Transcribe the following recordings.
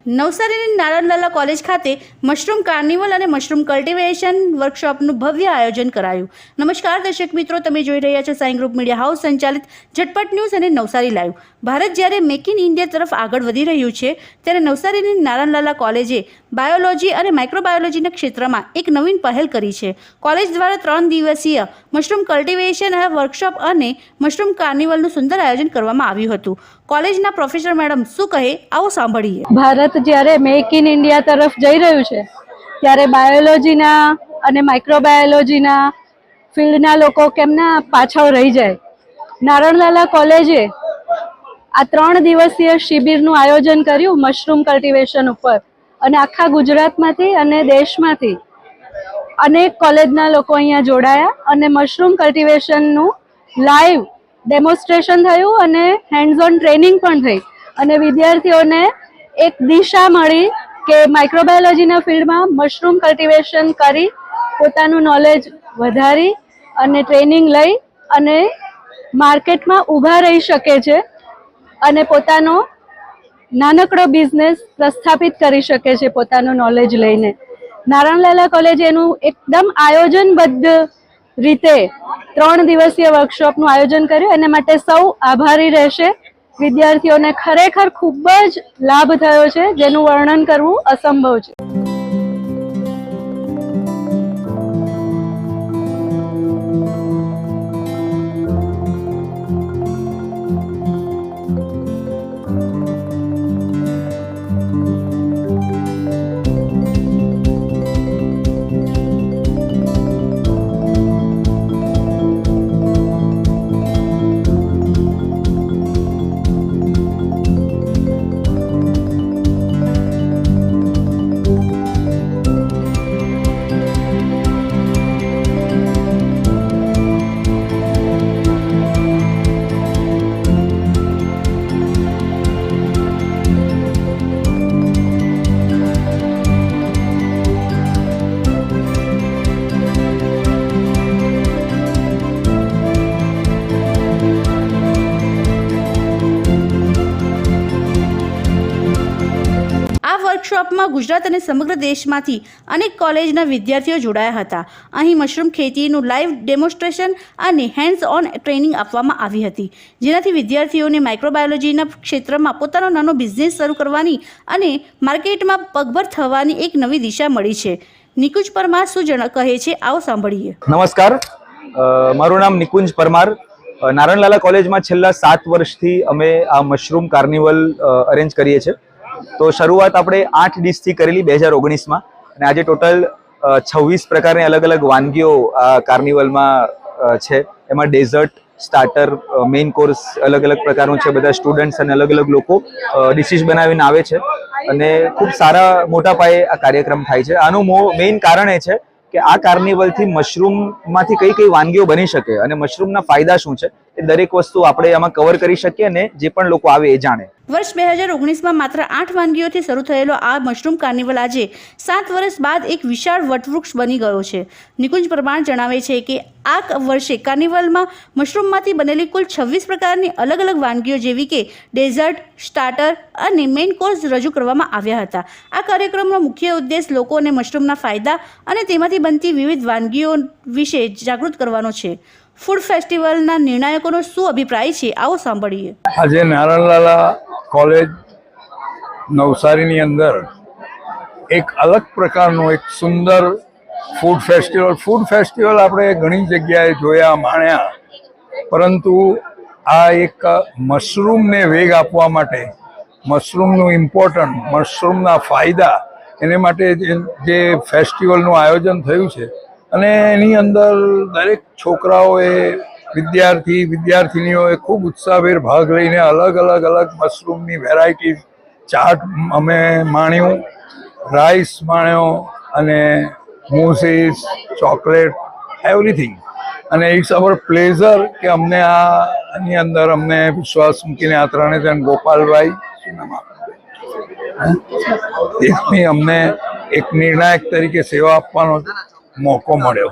નવસારીની Naranlala college ખાતે mushroom carnival અને mushroom cultivation વર્કશોપનું ભવ્ય આયોજન કરાયું. નમસ્કાર દર્શક મિત્રો, તમે જોઈ રહ્યા છો સાઈ ગ્રુપ મીડિયા હાઉસ સંચાલિત ઝટપટ ન્યૂઝ અને નવસારી લાઈવ. ભારત જ્યારે મેક ઇન ઇન્ડિયા તરફ આગળ વધી રહ્યું છે, ત્યારે નવસારીની નારણલાલા કોલેજે બાયોલોજી અને માઇક્રોબાયોલોજીના ક્ષેત્રમાં એક નવીન પહેલ કરી છે. કોલેજ દ્વારા 3 દિવસીય મશરૂમ કલ્ટિવેશન વર્કશોપ અને મશરૂમ કાર્નિવલનું સુંદર આયોજન કરવામાં આવ્યું હતું. કોલેજના પ્રોફેસર મેડમ શું કહે, આવો સાંભળીએ. ભારત જ્યારે મેક ઇન ઇન્ડિયા તરફ જઈ રહ્યું છે, ત્યારે બાયોલોજીના અને માઇક્રોબાયોલોજીના ફિલ્ડના લોકો કેમના પાછળ રહી જાય. નારણલાલા કોલેજે આ 3 દિવસીય શિબિરનું આયોજન કર્યું મશરૂમ કલ્ટિવેશન ઉપર, અને આખા ગુજરાતમાંથી અને દેશમાંથી અનેક કોલેજના લોકો અહીંયા જોડાયા અને મશરૂમ કલ્ટિવેશનનું લાઈવ ડેમોન્સ્ટ્રેશન થયું અને હેન્ડ્સ ઓન ટ્રેનિંગ પણ થઈ, અને વિદ્યાર્થીઓને એક દિશા મળી કે માઇક્રોબાયોલોજીના ફિલ્ડમાં મશરૂમ કલ્ટિવેશન કરી પોતાનું નોલેજ વધારી અને ટ્રેનિંગ લઈ અને માર્કેટમાં ઊભા રહી શકે છે અને પોતાનો નાનકડો બિઝનેસ પ્રસ્થાપિત કરી શકે છે પોતાનું નોલેજ લઈને. નારણલાલા કોલેજે એનું એકદમ આયોજનબદ્ધ રીતે 3 દિવસીય વર્કશોપનું આયોજન કર્યું. એના માટે સૌ આભારી રહેશે. વિદ્યાર્થીઓને ખરેખર ખૂબ જ લાભ થયો છે, જેનું વર્ણન કરવું અસંભવ છે. વર્કશોપમાં ગુજરાત અને સમગ્ર દેશમાંથી અનેક કોલેજના વિદ્યાર્થીઓ જોડાયા હતા. અહીં મશરૂમ ખેતીનું લાઈવ ડેમોન્સ્ટ્રેશન અને હેન્ડ્સ ઓન ટ્રેનિંગ આપવામાં આવી હતી, જેનાથી વિદ્યાર્થીઓને માઇક્રોબાયોલોજીના ક્ષેત્રમાં પોતાનો નાનો બિઝનેસ શરૂ કરવાની અને માર્કેટમાં પગભર થવાની એક નવી દિશા મળી છે. નિકુંજ પરમાર શું કહે છે, આવો સાંભળીએ. નમસ્કાર, મારું નામ નિકુંજ પરમાર. નારણલાલા કોલેજમાં છેલ્લા 7 વર્ષથી અમે આ મશરૂમ કાર્નિવલ અરેન્જ કરીએ છીએ. તો શરૂઆત આપણે 8 ડિશથી કરેલી 2019માં, અને આજે ટોટલ 26 પ્રકારની અલગ અલગ વાનગીઓ આ કાર્નિવલમાં છે. એમાં ડેઝર્ટ, સ્ટાર્ટર, મેઇન કોર્સ અલગ અલગ પ્રકારનું છે. બધા સ્ટુડન્ટ્સ અને અલગ અલગ લોકો ડિશિસ બનાવીને આવે છે, અને ખૂબ સારા મોટા પાયે આ કાર્યક્રમ થાય છે. આનું મેઇન કારણ એ છે કે આ કાર્નિવલથી મશરૂમમાંથી કઈ કઈ વાનગીઓ બની શકે અને મશરૂમના ફાયદા શું છે, એ દરેક વસ્તુ આપણે આમાં કવર કરી શકીએ અને જે પણ લોકો આવે એ જાણે. વર્ષ 2019માં માત્ર 8 વાનગીઓથી શરૂ થયેલો આ મશરૂમ કાર્નિવલ આજે 7 વર્ષ બાદ એક વિશાળ વટવૃક્ષ બની ગયો છે. નિકુંજ પરમાર જણાવે છે કે આ વર્ષે કાર્નિવલમાં મશરૂમમાંથી બનેલી કુલ 26 પ્રકારની અલગ અલગ વાનગીઓ જેવી કે ડેઝર્ટ, સ્ટાર્ટર અને મેઇન કોર્સ રજૂ કરવામાં આવ્યા હતા. આ કાર્યક્રમનો મુખ્ય ઉદ્દેશ લોકોને મશરૂમના ફાયદા અને તેમાંથી બનતી વિવિધ વાનગીઓ વિશે જાગૃત કરવાનો છે. ફૂડ ફેસ્ટિવલના નિર્ણાયકોનો શું અભિપ્રાય છે, આવો સાંભળીએ. આજે નારણલાલા કોલેજ નવસારીની અંદર એક અલગ પ્રકારનું એક સુંદર ફૂડ ફેસ્ટિવલ આપણે ઘણી જગ્યાએ જોયા, માણ્યા, પરંતુ આ એક મશરૂમને વેગ આપવા માટે, મશરૂમનું ઇમ્પોર્ટન્ટ, મશરૂમના ફાયદા, એને માટે જે ફેસ્ટિવલનું આયોજન થયું છે, અને એની અંદર દરેક છોકરાઓએ, વિદ્યાર્થીનીઓએ ખૂબ ઉત્સાહભેર ભાગ લઈને અલગ અલગ મશરૂમની વેરાયટીઝ, ચાટ અમે માણ્યું, રાઈસ માણ્યો, અને મૂસીસ, ચોકલેટ, એવરીથિંગ. અને ઇટ્સ અવર પ્લેઝર કે અમને આની અંદર અમને વિશ્વાસ મૂકીને આ ત્રણે જણ, ગોપાલભાઈ દેશની, અમને એક નિર્ણાયક તરીકે સેવા આપવાનો મોકો મળ્યો,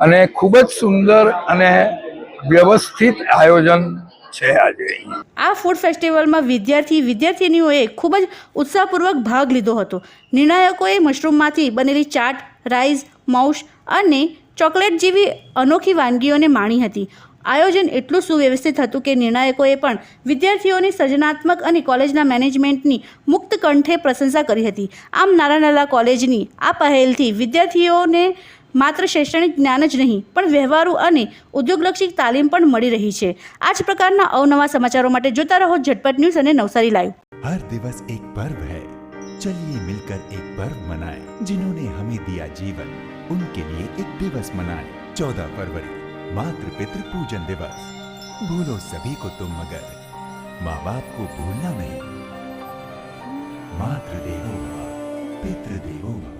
અને ખૂબ જ સુંદર અને વ્યવસ્થિત આયોજન છે આજે અહીં. આ ફૂડ ફેસ્ટિવલમાં વિદ્યાર્થીનીઓએ ખૂબ જ ઉત્સાહપૂર્વક ભાગ લીધો હતો. નિર્ણાયકોએ મશરૂમમાંથી બનેલી ચાટ, રાઈસ, માઉસ અને ચોકલેટ જેવી અનોખી વાનગીઓને માણી હતી. આયોજન એટલું સુવ્યવસ્થિત હતું કે નિર્ણાયકોએ પણ વિદ્યાર્થીઓની સર્જનાત્મક અને કોલેજના મેનેજમેન્ટની મુક્ત કંઠે પ્રશંસા કરી હતી. આમ નારણલાલા કોલેજની આ પહેલથી વિદ્યાર્થીઓને માત્ર શૈક્ષણિક જ્ઞાન જ નહીં પણ વ્યવહારુ અને ઉદ્યોગલક્ષી તાલીમ પણ મળી રહી છે. આ જ પ્રકારના અવનવા સમાચારો માટે જોતા રહો ઝટપટ ન્યૂઝ અને નવસારી લાઈવ. हर दिवस एक पर्व है, चलिए मिलकर एक पर्व मनाएं। जिन्होंने हमें दिया जीवन, उनके लिए एक दिवस मनाएं। 14 फरवरी मातृ पितृ पूजन दिवस। भूलो सभी को तुम मगर माँ बाप को भूलना नहीं। मातृदेवो भव, पितृदेवो भव।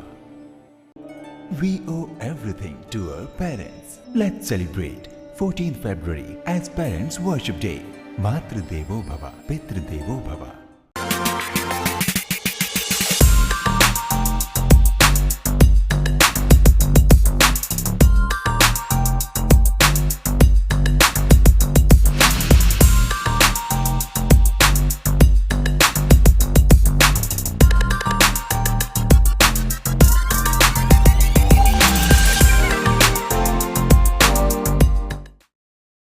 We owe everything to our parents. Let's celebrate 14th February as Parents Worship Day. मातृदेवो भव, पितृदेवो भव।